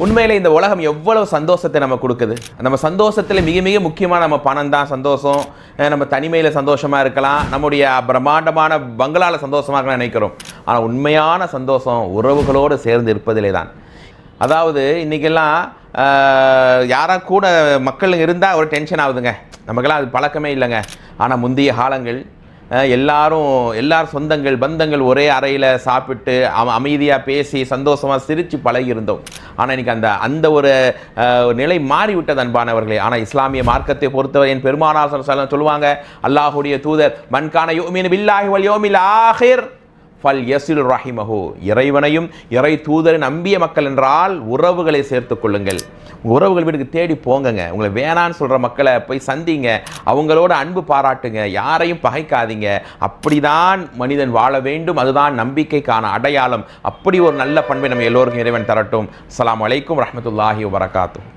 உண்மையிலே இந்த உலகம் எவ்வளவு சந்தோஷத்தை நம்ம கொடுக்குது. நம்ம சந்தோஷத்தில் மிக மிக முக்கியமான நம்ம பணம் தான் சந்தோஷம். நம்ம தனிமையில் சந்தோஷமாக இருக்கலாம், நம்முடைய பிரம்மாண்டமான பங்களாவில் சந்தோஷமாக இருக்கலாம் நினைக்கிறோம். ஆனால் உண்மையான சந்தோஷம் உறவுகளோடு சேர்ந்து இருப்பதிலே தான். அதாவது இன்றைக்கெல்லாம் யாராக கூட மக்கள் இருந்தால் ஒரு டென்ஷன் ஆகுதுங்க, நமக்கெல்லாம் அது பழக்கமே இல்லைங்க. ஆனால் முந்தைய காலங்கள் எல்லார் சொந்தங்கள் பந்தங்கள் ஒரே அறையில் சாப்பிட்டு அமைதியாக பேசி சந்தோஷமாக சிரித்து பழகி இருந்தோம். ஆனால் இன்றைக்கி அந்த ஒரு நிலை மாறிவிட்டது அன்பானவர்களே. ஆனால் இஸ்லாமிய மார்க்கத்தை பொறுத்தவரை என் பெருமானார் சொல்லுவாங்க, அல்லாஹுடைய தூதர் மன்கான யுமினு பில்லாஹி வல் யௌமில் ஆஹிர் ஃபல் யஸில் ரஹிமஹு, இறைவனையும் இறை தூதரை நம்பிய மக்கள் என்றால் உறவுகளை சேர்த்து கொள்ளுங்கள். உறவுகள் வீட்டுக்கு தேடி போங்கங்க. உங்களை வேணான்னு சொல்கிற மக்களை போய் சந்திங்க, அவங்களோட அன்பு பாராட்டுங்க, யாரையும் பகைக்காதீங்க. அப்படிதான் மனிதன் வாழ வேண்டும், அதுதான் நம்பிக்கைக்கான அடையாளம். அப்படி ஒரு நல்ல பண்பை நம்ம எல்லோருக்கும் இறைவன் தரட்டும். அஸ்ஸலாமு அலைக்கும் வரஹ்மத்துல்லாஹி வபரகாத்துஹு.